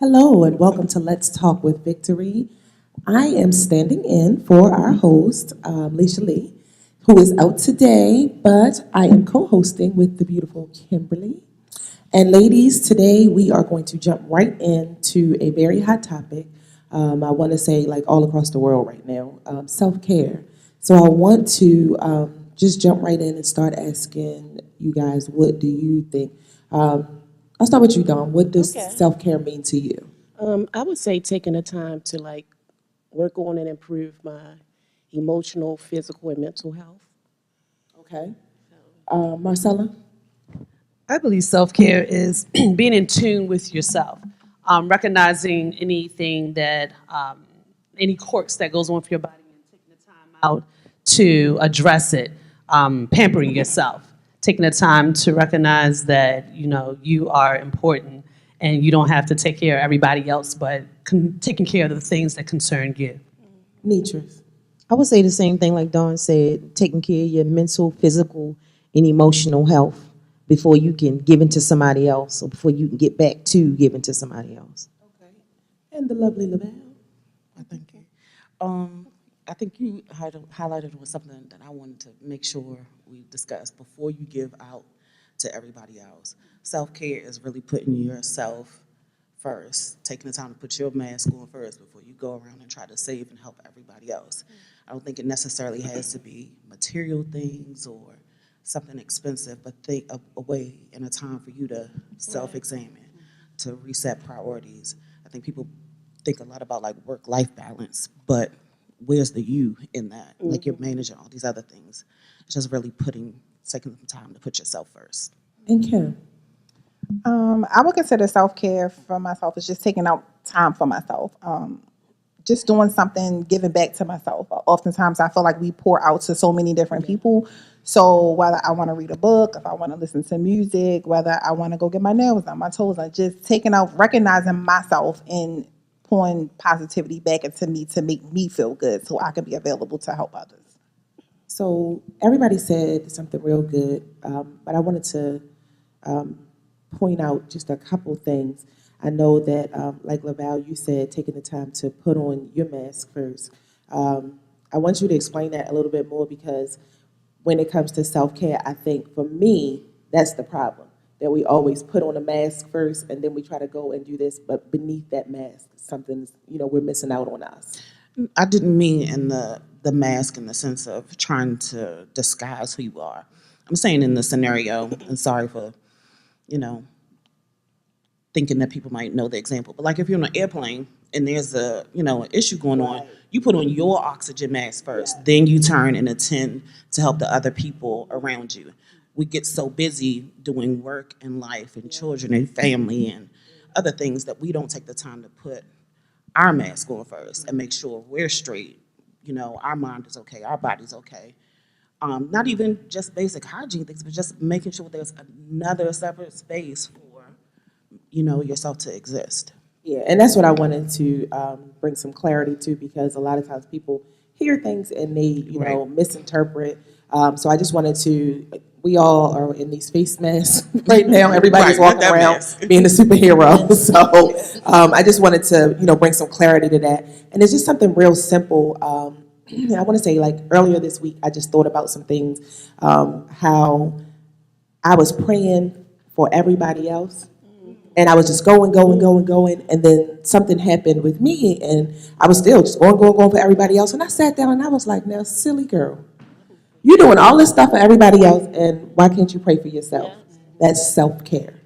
Hello and welcome to Let's Talk with Victory. I am standing in for our host, Leisha Lee, who is out today, but I am co-hosting with the beautiful Kimberly. And ladies, today we are going to jump right into a very hot topic. I want to say like all across the world right now, self-care. So I want to just jump right in and start asking you guys, what do you think? I'll start with you, Dawn. What does Okay. self-care mean to you? I would say taking the time to work on and improve my emotional, physical, and mental health. Okay. Marcella? I believe self care is being in tune with yourself, recognizing anything that, any quirks that goes on for your body and taking the time out to address it, pampering yourself, taking the time to recognize that, you are important and you don't have to take care of everybody else, but taking care of the things that concern you. Nitras? I would say the same thing like Dawn said, taking care of your mental, physical, and emotional health before you can give into somebody else or before you can get back to giving to somebody else. Okay. And the lovely LaBelle? Thank you. I think you highlighted was something that I wanted to make sure we discuss before you give out to everybody else. Self-care is really putting yourself first, taking the time to put your mask on first before you go around and try to save and help everybody else. I don't think it necessarily has to be material things or something expensive, but think of a way and a time for you to self-examine, to reset priorities. I think people think a lot about like work-life balance, but where's the you in that? Like you're managing all these other things. It's just really taking some time to put yourself first. And Kim? I would consider self care for myself is just taking out time for myself. Just doing something, giving back to myself. Oftentimes, I feel like we pour out to so many different people. So whether I want to read a book, if I want to listen to music, whether I want to go get my nails done, my toes done, just taking out, recognizing myself and pouring positivity back into me to make me feel good, so I can be available to help others. So everybody said something real good, but I wanted to point out just a couple things. I know that, like Laval, you said, taking the time to put on your mask first. I want you to explain that a little bit more because when it comes to self-care, I think for me, that's the problem. That we always put on a mask first and then we try to go and do this, but beneath that mask, something's, we're missing out on us. I didn't mean in the mask in the sense of trying to disguise who you are. I'm saying in the scenario, and sorry for, you know, thinking that people might know the example, but like if you're on an airplane and there's an issue going on, you put on your oxygen mask first, then you turn and attend to help the other people around you. We get so busy doing work and life and children and family and other things that we don't take the time to put our mask on first and make sure we're straight. Our mind is okay, our body's okay. Not even just basic hygiene things, but just making sure there's another separate space for, yourself to exist. Yeah, and that's what I wanted to bring some clarity to because a lot of times people hear things and they, Right. misinterpret. So I just wanted to. We all are in these face masks right now. Everybody's Right, not walking that around mask. being a superhero. So I just wanted to, bring some clarity to that. And it's just something real simple. I want to say, like earlier this week, I just thought about some things. How I was praying for everybody else. And I was just going, and then something happened with me, and I was still just going for everybody else. And I sat down and I was like, now, silly girl, you're doing all this stuff for everybody else, and why can't you pray for yourself? That's self-care.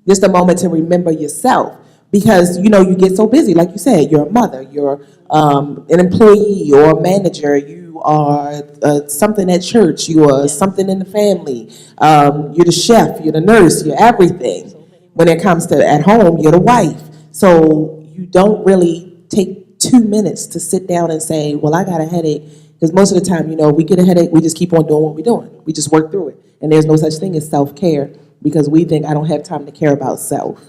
Just a moment to remember yourself because, you get so busy. Like you said, you're a mother, you're an employee, you're a manager, you are something at church, you are something in the family, you're the chef, you're the nurse, you're everything. When it comes to at home, you're the wife. So you don't really take 2 minutes to sit down and say, well, I got a headache. Because most of the time, we get a headache, we just keep on doing what we're doing. We just work through it. And there's no such thing as self-care because we think I don't have time to care about self.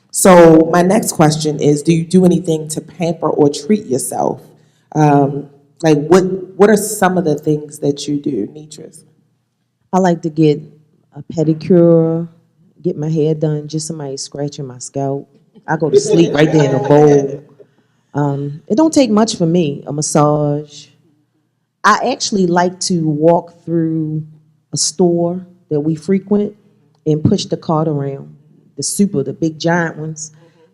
So my next question is, do you do anything to pamper or treat yourself? Like what are some of the things that you do, Nitras? I like to get a pedicure, get my hair done, just somebody scratching my scalp. I go to sleep right there in the bowl. It don't take much for me. A massage. I actually like to walk through a store that we frequent and push the cart around, the big giant ones,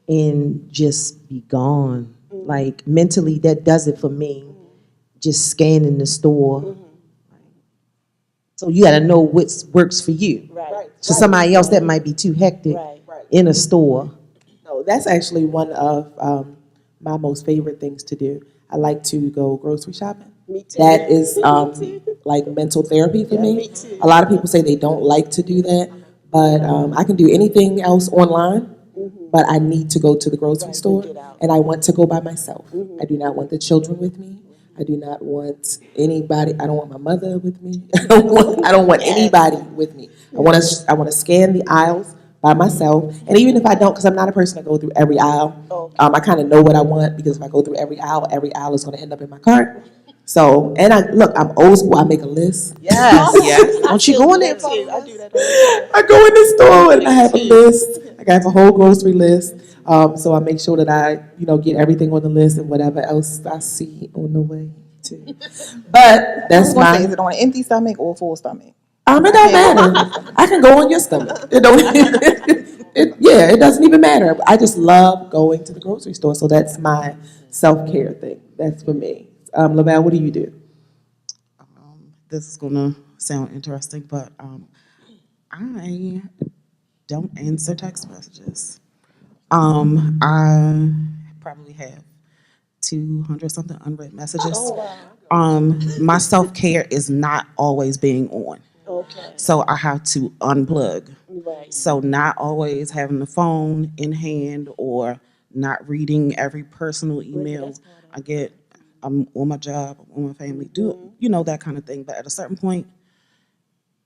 and just be gone. Like mentally, that does it for me. Just scanning the store. So you got to know what works for you. Right. So somebody else that might be too hectic Right. in a store. No, that's actually one of my most favorite things to do. I like to go grocery shopping. Me too. That is like mental therapy for me. me too. A lot of people say they don't like to do that, but I can do anything else online. But I need to go to the grocery store, get out. and I want to go by myself. I do not want the children with me. I do not want anybody. I don't want my mother with me. I don't want anybody with me. I want to scan the aisles by myself. And even if I don't, because I'm not a person that go through every aisle, I kind of know what I want, because if I go through every aisle is going to end up in my cart. So, and I'm old school. I make a list. Yes. Yes. Don't you go in there? I do that all the time. I go in the store and I have a list. I have a whole grocery list. So I make sure that I, get everything on the list and whatever else I see on the way too. But that's I was gonna say, my. is it on an empty stomach or a full stomach? It don't matter. I can go on your stomach. It don't. It doesn't even matter. I just love going to the grocery store. So that's my self-care thing. That's for me. Lavelle, what do you do? This is gonna sound interesting, but I don't answer text messages. I probably have 200 something unread messages. My self care is not always being on, Okay. so I have to unplug. Right. So not always having the phone in hand or not reading every personal email I get. I'm on my job, I'm on my family, that kind of thing. But at a certain point,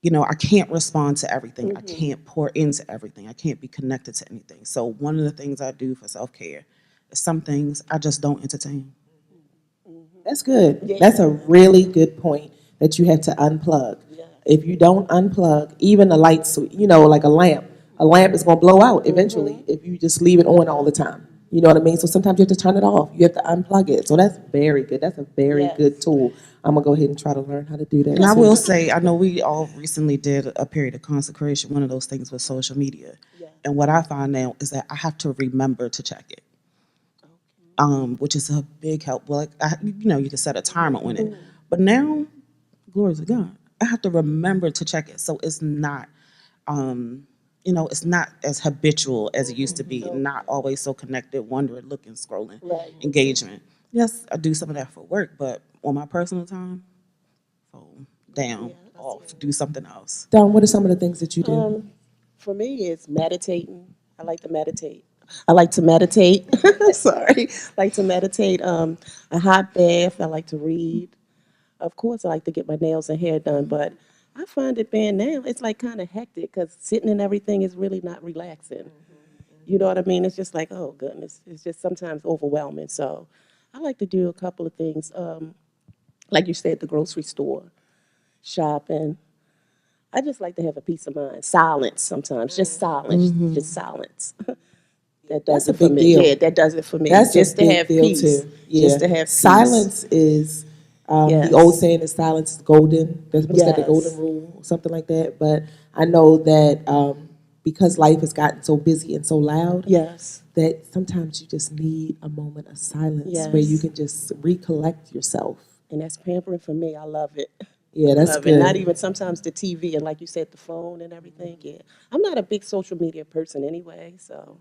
I can't respond to everything. I can't pour into everything. I can't be connected to anything. So one of the things I do for self-care is some things I just don't entertain. That's good. That's a really good point, that you have to unplug. If you don't unplug, even a light switch, like a lamp is going to blow out eventually if you just leave it on all the time. You know what I mean? So sometimes you have to turn it off. You have to unplug it. So that's very good. That's a very good tool. I'm going to go ahead and try to learn how to do that. And I too. will say, I know we all recently did a period of consecration. One of those things was social media. And what I find now is that I have to remember to check it, which is a big help. Well, you can set a timer on it. But now, glory to God, I have to remember to check it. So it's not, it's not as habitual as it used to be. Not always so connected, wondering, looking, scrolling, engagement. Yes, I do some of that for work, but on my personal time, phone down, off, do something else. Dawn, what are some of the things that you do? For me, it's meditating. I like to meditate. I like to meditate. Sorry. Like to meditate. A hot bath. I like to read. Of course, I like to get my nails and hair done, but I find it being now, it's like kind of hectic, because sitting and everything is really not relaxing. You know what I mean? It's just like, oh, goodness. It's just sometimes overwhelming. So I like to do a couple of things. Like you said, the grocery store, shopping. I just like to have a peace of mind. Silence sometimes, just silence, just silence. That does That's a it for big me. deal. Yeah, that does it for me. That's just a to big have deal peace. too. Yeah. Just to have peace. Silence is Yes. the old saying is silence is golden. That's what's that, the Yes. golden rule or something like that. But I know that because life has gotten so busy and so loud, Yes. that sometimes you just need a moment of silence where you Yes. can just recollect yourself. And that's pampering for me. I love it. Yeah, that's Love good. it. Not even sometimes the TV and, like you said, the phone and everything. Yeah. I'm not a big social media person anyway, so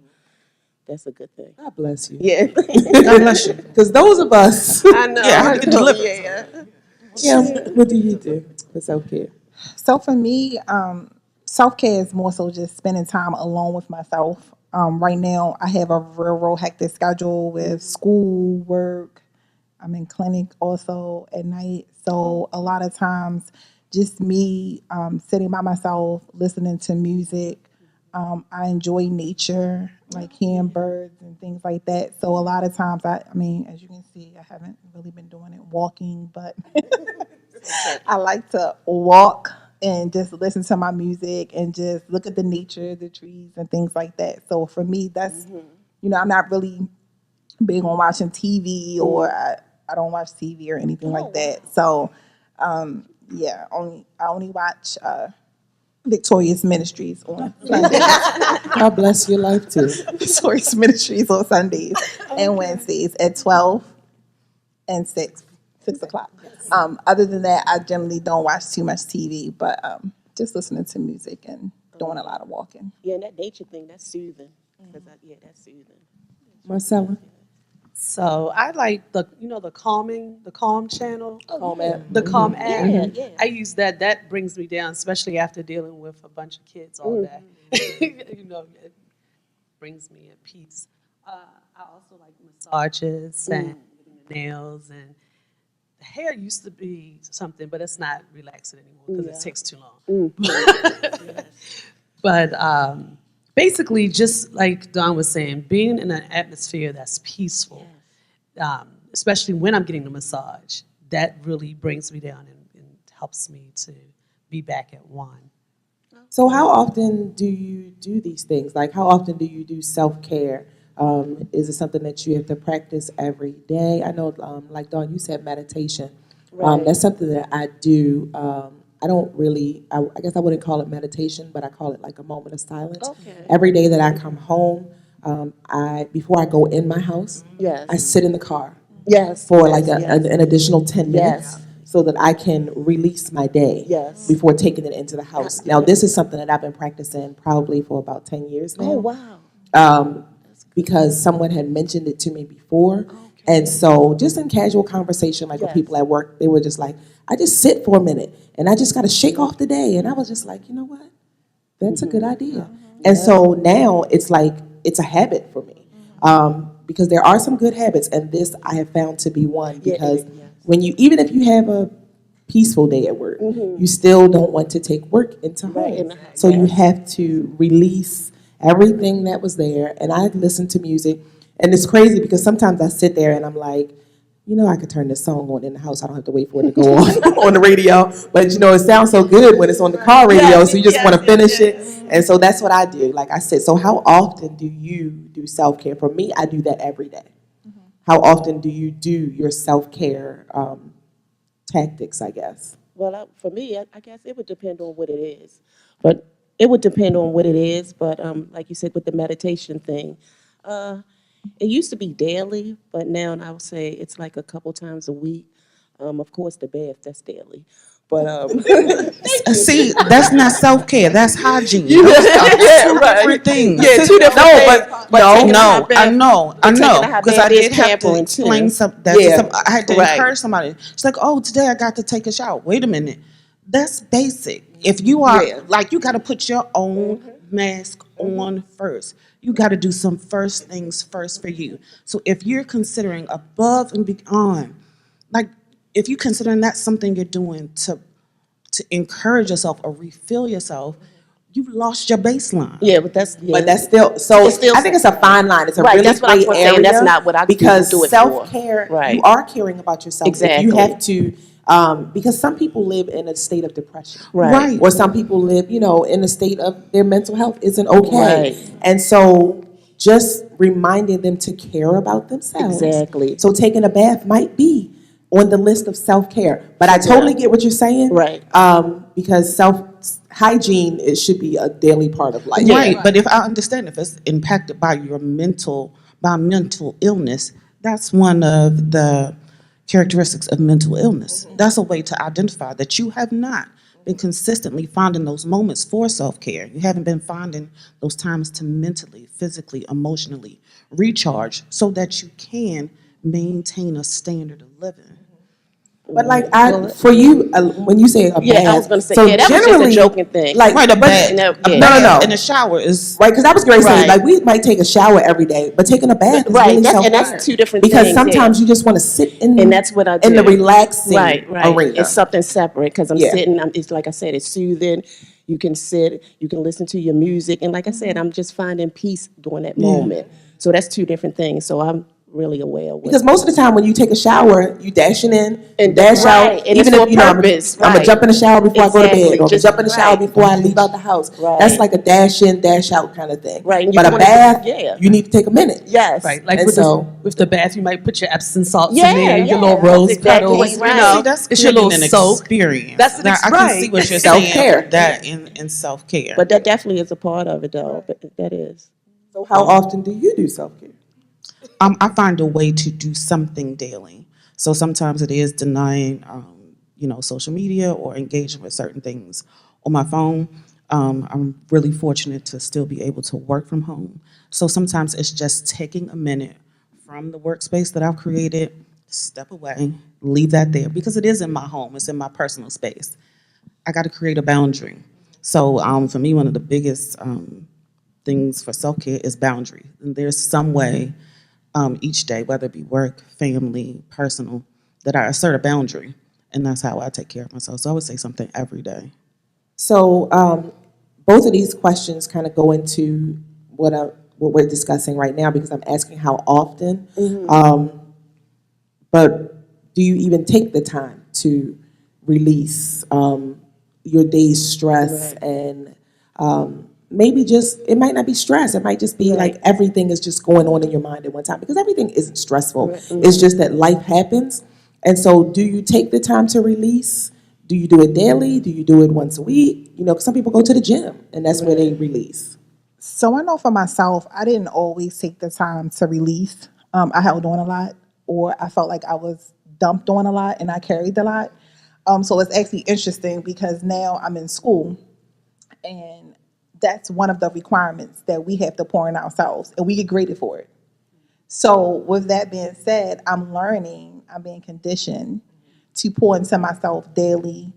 that's a good thing. God bless you. Yeah. God bless you. Because those of us, I know. Yeah, I I can know. deliver. Yeah. yeah, what do you do for self-care? So for me, self care is more so just spending time alone with myself. Right now, I have a real hectic schedule with school, work. I'm in clinic also at night. So a lot of times, just me sitting by myself, listening to music. I enjoy nature, like hearing birds and things like that. So a lot of times, I mean, as you can see, I haven't really been doing it walking, but I like to walk and just listen to my music and just look at the nature, the trees and things like that. So for me, I'm not really big on watching TV, or I don't watch TV or anything like that. So, yeah, I only watch Victorious Ministries on Sundays. God bless your life too. Victorious Ministries on Sundays and Wednesdays at 12 and 6 o'clock. Other than that, I generally don't watch too much TV, but just listening to music and doing a lot of walking. Yeah, and that nature thing, that's soothing. That's soothing. Marcella? So I like the calm channel. Calm app. The Calm app. Yeah, yeah. I use that. That brings me down, especially after dealing with a bunch of kids all day. It brings me at peace. I also like massages and getting the nails, and the hair used to be something, but it's not relaxing anymore because it takes too long. But basically, just like Dawn was saying, being in an atmosphere that's peaceful, especially when I'm getting the massage, that really brings me down and helps me to be back at one. So how often do you do these things? Like, how often do you do self-care? Is it something that you have to practice every day? I know, like Dawn, you said meditation. Right. That's something that I do. I don't really, I guess I wouldn't call it meditation, but I call it like a moment of silence. Okay. Every day that I come home, before I go in my house, Yes. I sit in the car Yes. for yes, like yes. an additional 10 minutes. Yes. So that I can release my day Yes. before taking it into the house. Now, this is something that I've been practicing probably for about 10 years now. Oh, wow. Because someone had mentioned it to me before. And so just in casual conversation, like with Yes. people at work, they were just like, I just sit for a minute and I just got to shake off the day. And I was just like, you know what? That's a good idea. And so now it's like, it's a habit for me. Because there are some good habits, and this I have found to be one. Because when even if you have a peaceful day at work, you still don't want to take work into Right, home. in the house, So you have to release everything that was there. And I listen to music, and it's crazy because sometimes I sit there and I'm like, I could turn this song on in the house. I don't have to wait for it to go on the radio. But it sounds so good when it's on the car radio, so you just want to finish it. And so that's what I do. Like I said, so how often do you do self-care? For me, I do that every day. How often do you do your self-care tactics, I guess? Well, for me, I guess it would depend on what it is. But like you said, with the meditation thing, it used to be daily, but now I would say it's like a couple times a week. Of course, the bath, that's daily. But See, that's not self-care. That's hygiene. Yeah, Two right. different things. Yeah, two different things. No, I know, taking a hot because I bath is did have to pampering, explain too. something. I had to Right. encourage somebody. It's like, oh, today I got to take a shower. Wait a minute, that's basic. If you are you got to put your own mask on first. You got to do some first things first for you. So if you're considering above and beyond, like if you're considering that's something you're doing to encourage yourself or refill yourself, you've lost your baseline. Yeah, but that's But that's still so. It's still- I think it's a fine line. It's a Right, really that's what I was great gonna say, and area that's not what I because do it for. self-care. Right. You are caring about yourself. If Exactly. you have to, because some people live in a state of depression, Right. Or some people live, in a state of their mental health isn't okay, Right. and so just reminding them to care about themselves. Exactly. So taking a bath might be on the list of self-care, but I totally get what you're saying, Right. Because hygiene, it should be a daily part of life. Right, but if I understand if it's impacted by your mental illness, that's one of the characteristics of mental illness. That's a way to identify that you have not been consistently finding those moments for self-care. You haven't been finding those times to mentally, physically, emotionally recharge so that you can maintain a standard of living. But for you, when you say a bath, Yeah, I was gonna say, so yeah, that was just a generally, joking thing. Like, Right, a bath. No, A yeah. bath No. in the shower is right? Because I was going to say, Right. like, we might take a shower every day, but taking a bath is Right, really that's- and self-care. that's two different Because things, sometimes yeah. you just want to sit in, And that's what I do. in the relaxing Right. arena. It's something separate because I'm Yeah. sitting. It's like I said, it's soothing. You can sit. You can listen to your music, and like I said, I'm just finding peace during that moment. So that's two different things. So I'm really aware of Because most of the time when you take a shower, you dashing in and dash right, out. and Even it's if for you know purpose, I'm gonna right. jump in the shower before I go to bed, Exactly, or I'm gonna just jump in the shower right. before I leave out the house. Right. That's like a dash in, dash out kind of thing. Right, and you're But a doing it bath, yeah. you need to take a minute. Yes. Right, like And with so- the bath, you might put your Epsom salts Yeah, in there, your yeah, little that's rose exactly petals, right. you know, See, that's it's your creating little an soak. experience. That's an Now, I can see right. what you're Self-care. saying. That in self care. But that definitely is a part of it, though. But that is. So how often do you do self-care? I find a way to do something daily. So sometimes it is denying, social media or engaging with certain things on my phone. I'm really fortunate to still be able to work from home. So sometimes it's just taking a minute from the workspace that I've created, step away, leave that there because it is in my home. It's in my personal space. I got to create a boundary. So for me, one of the biggest things for self care is boundary. And there's some way each day, whether it be work, family, personal, that I assert a boundary. And that's how I take care of myself. So I would say something every day. So both of these questions kind of go into what we're discussing right now because I'm asking how often. But do you even take the time to release your day's stress and maybe just, it might not be stress. It might just be like everything is just going on in your mind at one time because everything isn't stressful. It's just that life happens. And so do you take the time to release? Do you do it daily? Do you do it once a week? You know, 'cause some people go to the gym and that's where they release. So I know for myself, I didn't always take the time to release. I held on a lot, or I felt like I was dumped on a lot and I carried a lot. So it's actually interesting because now I'm in school, and that's one of the requirements that we have to pour in ourselves, and we get graded for it. So with that being said, I'm being conditioned to pour into myself daily.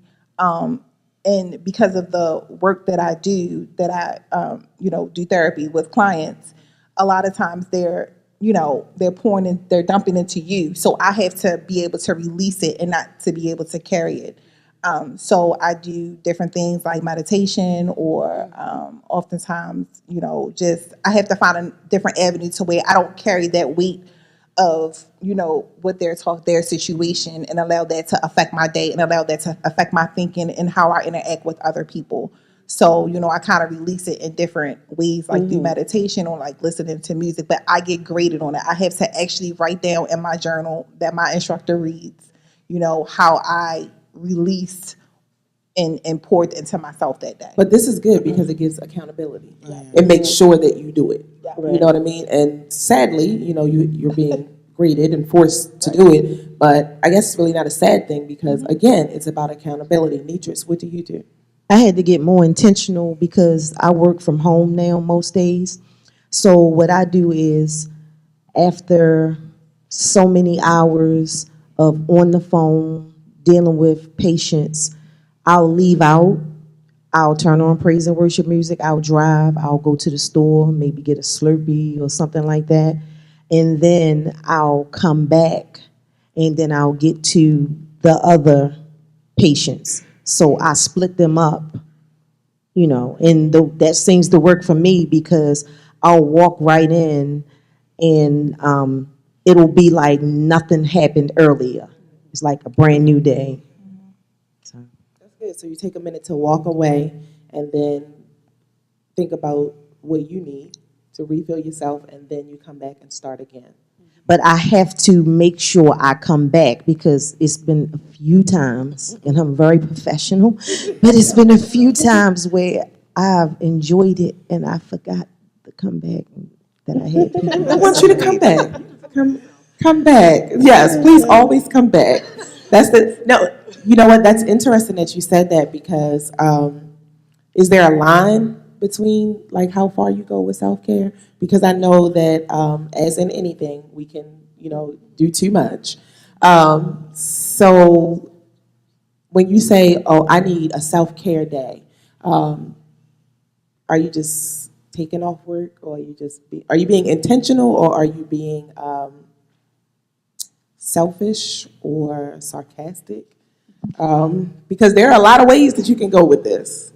And because of the work that I do, do therapy with clients, a lot of times they're dumping into you. So I have to be able to release it and not to be able to carry it. So I do different things like meditation, or oftentimes, I have to find a different avenue to where I don't carry that weight of, what their situation, and allow that to affect my day and allow that to affect my thinking and how I interact with other people. So, I kind of release it in different ways, like through meditation or like listening to music, but I get graded on it. I have to actually write down in my journal that my instructor reads, how I released and poured into myself that day. But this is good because it gives accountability. It makes sure that you do it. You know what I mean? And sadly, you're being graded and forced to do it. But I guess it's really not a sad thing because, again, it's about accountability. Nitris, what do you do? I had to get more intentional because I work from home now most days. So what I do is, after so many hours of on the phone dealing with patients, I'll leave out. I'll turn on praise and worship music. I'll drive. I'll go to the store, maybe get a Slurpee or something like that. And then I'll come back and then I'll get to the other patients. So I split them up, and that seems to work for me because I'll walk right in and it'll be like nothing happened earlier. It's like a brand new day. That's good. So you take a minute to walk away and then think about what you need to refill yourself, and then you come back and start again. But I have to make sure I come back because it's been a few times, and I'm very professional, but it's been a few times where I've enjoyed it and I forgot to come back, that I had people. I want you to come back. Come back. Yes, please always come back. You know what? That's interesting that you said that because is there a line between like how far you go with self-care? Because I know that as in anything, we can, do too much. So when you say, oh, I need a self-care day, are you just taking off work, or are you being intentional, or are you being selfish or sarcastic? Because there are a lot of ways that you can go with this.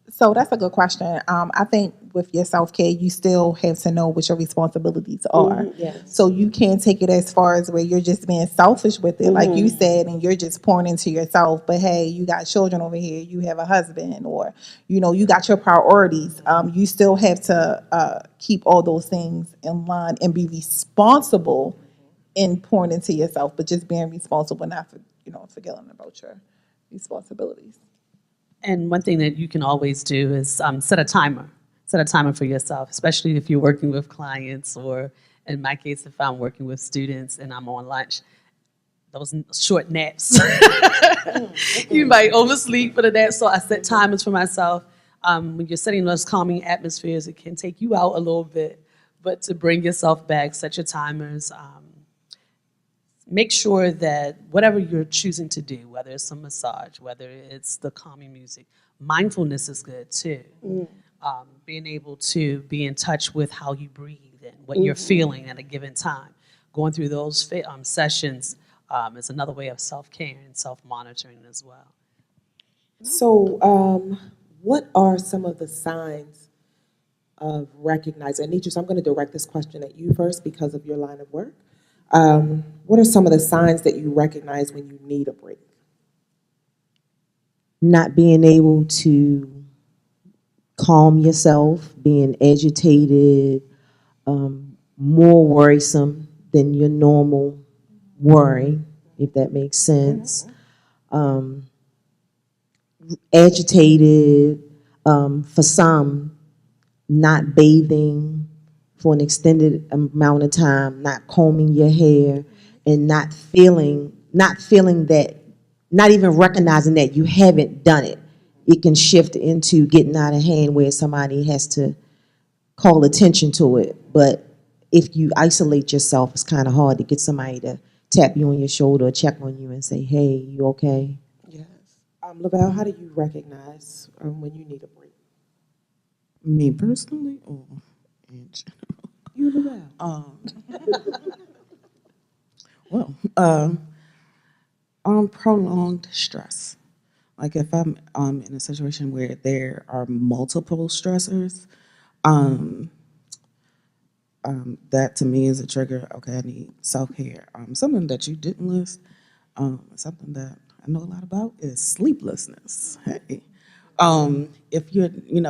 So that's a good question. I think with your self-care, you still have to know what your responsibilities are. Yes. So you can't take it as far as where you're just being selfish with it, like you said, and you're just pouring into yourself. But hey, you got children over here, you have a husband, or you got your priorities. You still have to keep all those things in line and be responsible in pouring into yourself, but just being responsible, not for forgetting about your responsibilities. And one thing that you can always do is set a timer. Set a timer for yourself, especially if you're working with clients, or in my case, if I'm working with students and I'm on lunch. Those short naps. You might oversleep for the nap, so I set timers for myself. When you're setting those calming atmospheres, it can take you out a little bit, but to bring yourself back, set your timers. Make sure that whatever you're choosing to do, whether it's a massage, whether it's the calming music, mindfulness is good too. Being able to be in touch with how you breathe and what you're feeling at a given time. Going through those sessions is another way of self-care and self-monitoring as well. So, what are some of the signs of recognizing? Anitra, so I'm going to direct this question at you first because of your line of work. What are some of the signs that you recognize when you need a break? Not being able to calm yourself, being agitated, more worrisome than your normal worry, if that makes sense. Agitated, for some, not bathing for an extended amount of time, not combing your hair, and not feeling that, not even recognizing that you haven't done it. It can shift into getting out of hand where somebody has to call attention to it. But if you isolate yourself, it's kind of hard to get somebody to tap you on your shoulder or check on you and say, hey, you okay? Yes. Lavelle, how do you recognize when you need a break? Me personally, or in general? You, Lavelle. Prolonged stress. Like if I'm in a situation where there are multiple stressors, that to me is a trigger. Okay, I need self-care. Something that you didn't list, something that I know a lot about is sleeplessness. Hey. If you're,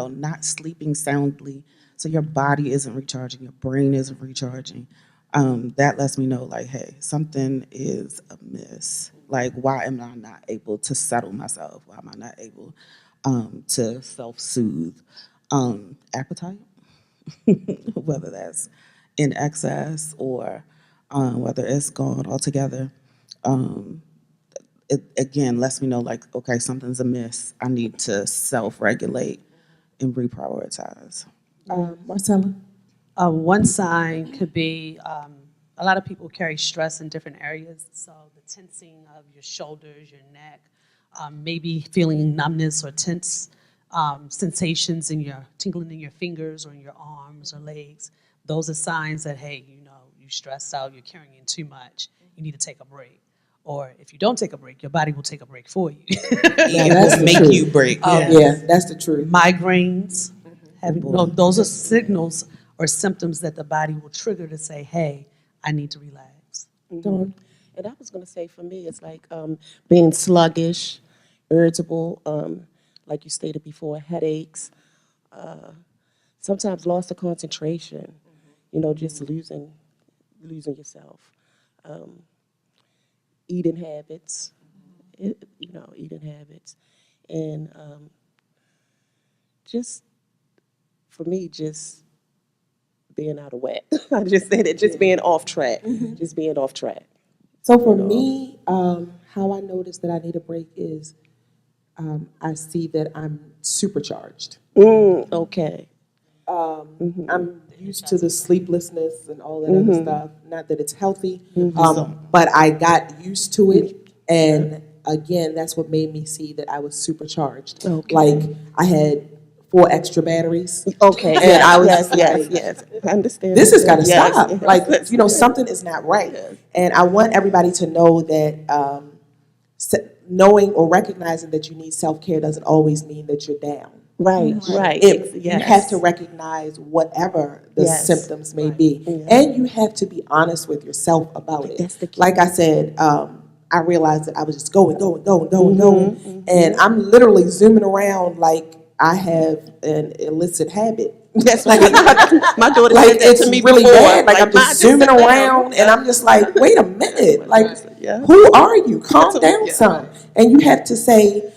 not sleeping soundly, so your body isn't recharging, your brain isn't recharging, that lets me know, like, hey, something is amiss. Like, why am I not able to settle myself? Why am I not able to self-soothe? Appetite, whether that's in excess or whether it's gone altogether. It again lets me know, like, okay, something's amiss. I need to self-regulate and reprioritize. Marcella? One sign could be a lot of people carry stress in different areas. So the tensing of your shoulders, your neck, maybe feeling numbness or tense sensations tingling in your fingers or in your arms or legs. Those are signs that, hey, you're stressed out, you're carrying in too much, you need to take a break. Or if you don't take a break, your body will take a break for you. It that's will the make truth. you break. Yeah, that's the truth. Migraines, those are signals or symptoms that the body will trigger to say, hey, I need to relax. Dawn? And I was going to say, for me, it's like being sluggish, irritable, like you stated before, headaches, sometimes loss of concentration, just losing yourself. Eating habits, eating habits. And just, for me, just being out of whack. I just said it, just being off track, just being off track. So for me, how I notice that I need a break is I see that I'm supercharged. Okay. I'm used to the sleeplessness and all that other stuff. Not that it's healthy, but I got used to it. And again, that's what made me see that I was supercharged. Okay. Like I had 4 extra batteries. Okay. And I was yes. I understand. This has got to Yes, stop. yes. Like, something is not right. And I want everybody to know that knowing or recognizing that you need self-care doesn't always mean that you're down. Right, right. You have to Yes. recognize whatever the Yes. symptoms may be, Yeah. and you have to be honest with yourself about it. That's the key. Like I said, I realized that I was just going, Mm-hmm, going, and I'm literally zooming around like I have an illicit habit. That's like, right. My daughter like said that it's to me really before. bad. Like I'm "Ma, just zooming sit down." around, and I'm just like, wait a minute, like Yeah. who are you? Calm down Yeah. some. And you have to say,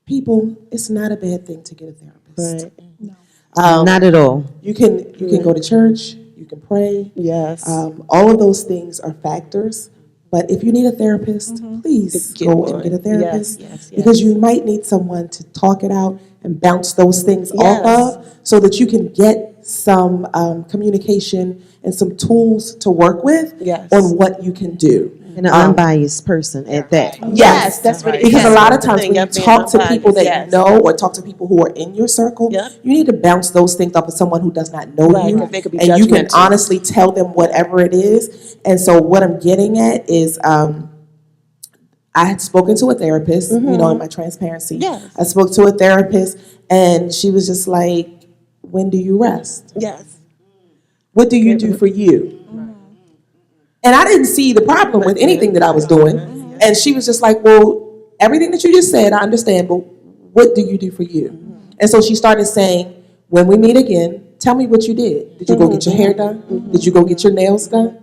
people, it's not a bad thing to get a therapist. Right. Not at all. You can go to church, you can pray. Yes. All of those things are factors. But if you need a therapist, please Get go one. and get a therapist. Yes, yes, yes. Because you might need someone to talk it out and bounce those things Yes. off of so that you can get some communication and some tools to work with Yes. on what you can do. And an unbiased person at that. Yes, that's what it is. Because a Yes, lot of that's the times thing, when you yep, being talk to people unbiased, that yes. you know or talk to people who are in your circle, Yep. you need to bounce those things off of someone who does not know Right, you. 'cause they could be And you can judgmental. honestly tell them whatever it is. And so what I'm getting at is I had spoken to a therapist, in my transparency. Yes. I spoke to a therapist and she was just like, when do you rest? Yes. What do you do for you? And I didn't see the problem with anything that I was doing. And she was just like, well, everything that you just said, I understand, but what do you do for you? And so she started saying, when we meet again, tell me what you did. Did you go get your hair done? Did you go get your nails done?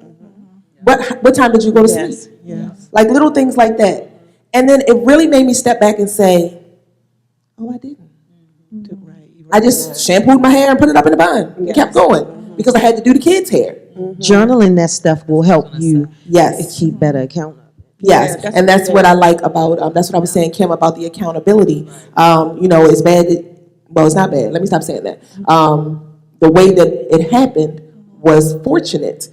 What time did you go to Yes. sleep? Yes. Like little things like that. And then it really made me step back and say, oh, I didn't. Right. I just shampooed my hair and put it up in a bun and kept going because I had to do the kids' hair. Journaling that stuff will help you Yes. keep better account. Yes, Yeah, that's and that's really what good. I like about, that's what I was saying, Kim, about the accountability. It's bad, well, it's not bad, let me stop saying that. The way that it happened was fortunate.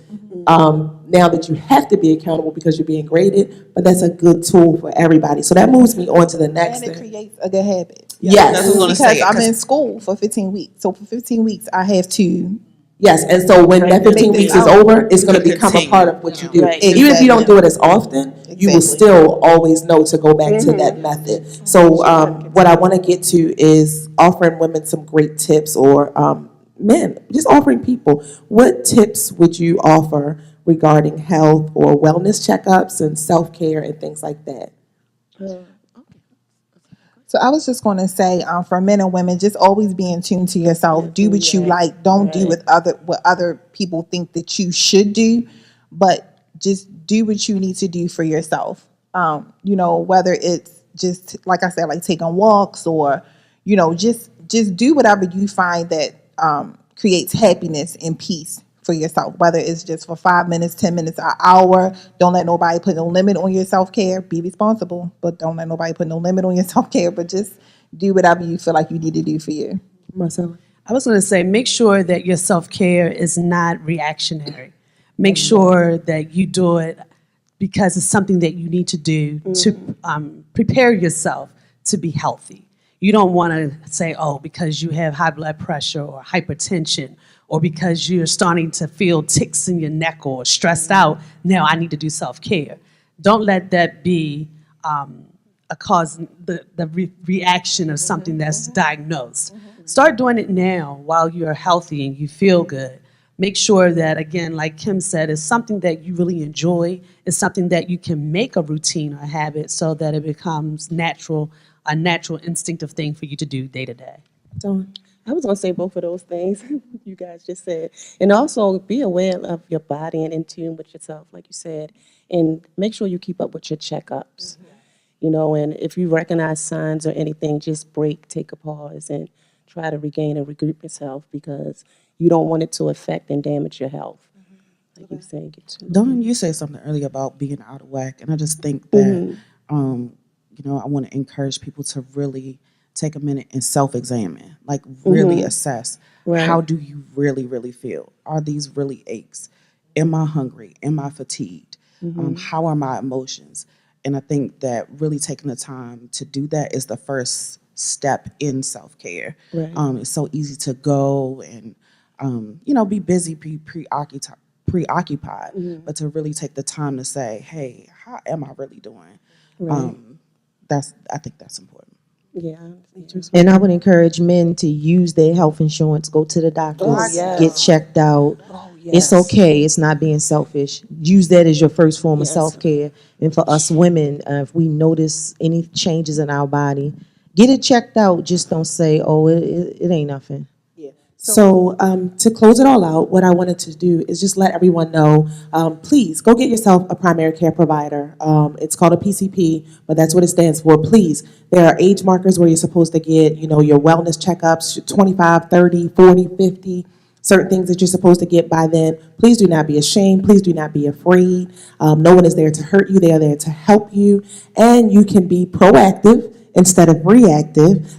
Now that you have to be accountable because you're being graded, but that's a good tool for everybody. So that moves me on to the next And it thing. creates a good habit. Yes. That's what I was gonna Because say, I'm 'cause- in school for 15 weeks. So for 15 weeks, I have to. Yes, and so when that 15 weeks is over, it's going to You become a continue. part of what you do. Right. Even if you don't Exactly. do it as often, you will Exactly. still always know to go back to that method. So what I want to get to is offering women some great tips, or men, just offering people. What tips would you offer regarding health or wellness checkups and self-care and things like that? So I was just going to say, for men and women, just always be in tune to yourself. Do what you like. Don't do what other people think that you should do, but just do what you need to do for yourself. Whether it's just like I said, like taking walks, or just do whatever you find that creates happiness and peace for yourself, whether it's just for 5 minutes, 10 minutes, an hour. Don't let nobody put no limit on your self-care. Be responsible, but don't let nobody put no limit on your self-care, but just do whatever you feel like you need to do for you. Marcella? I was going to say, make sure that your self-care is not reactionary. Make sure that you do it because it's something that you need to do to prepare yourself to be healthy. You don't want to say, oh, because you have high blood pressure or hypertension, or because you're starting to feel ticks in your neck or stressed out, now I need to do self-care. Don't let that be a cause, the reaction of something that's diagnosed. Start doing it now while you're healthy and you feel good. Make sure that, again, like Kim said, it's something that you really enjoy. It's something that you can make a routine or a habit so that it becomes natural, a natural instinctive thing for you to do day to day. Dawn? I was going to say both of those things you guys just said. And also be aware of your body and in tune with yourself, like you said. And make sure you keep up with your checkups. And if you recognize signs or anything, just break, take a pause, and try to regain and regroup yourself, because you don't want it to affect and damage your health. Like you said, Dawn, you said something earlier about being out of whack, and I just think that, I want to encourage people to really take a minute and self-examine, like really assess how do you really, really feel? Are these really aches? Am I hungry? Am I fatigued? How are my emotions? And I think that really taking the time to do that is the first step in self-care. Right. It's so easy to go and, be busy, preoccupied, but to really take the time to say, hey, how am I really doing? Right. I think that's important. Yeah. I understand. And I would encourage men to use their health insurance, go to the doctors, Oh, yes. get checked out. Oh, It's yes. okay. It's not being selfish. Use that as your first form of Yes. self-care. And for us women, if we notice any changes in our body, get it checked out. Just don't say, oh, it ain't nothing. So to close it all out, what I wanted to do is just let everyone know, please go get yourself a primary care provider. It's called a PCP, but that's what it stands for. Please, there are age markers where you're supposed to get, your wellness checkups, 25, 30, 40, 50, certain things that you're supposed to get by then. Please do not be ashamed. Please do not be afraid. No one is there to hurt you. They are there to help you. And you can be proactive instead of reactive.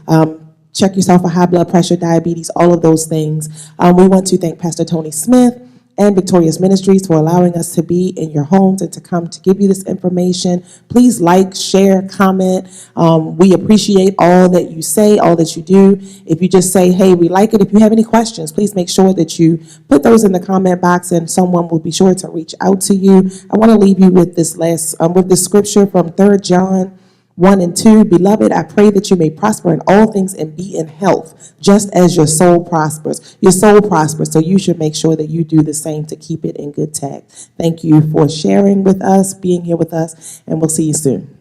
Check yourself for high blood pressure, diabetes, all of those things. We want to thank Pastor Tony Smith and Victorious Ministries for allowing us to be in your homes and to come to give you this information. Please like, share, comment. We appreciate all that you say, all that you do. If you just say, hey, we like it. If you have any questions, please make sure that you put those in the comment box and someone will be sure to reach out to you. I want to leave you with this with this scripture from 3 John 1 and 2, Beloved, I pray that you may prosper in all things and be in health, just as your soul prospers. Your soul prospers, so you should make sure that you do the same to keep it in good tact. Thank you for sharing with us, being here with us, and we'll see you soon.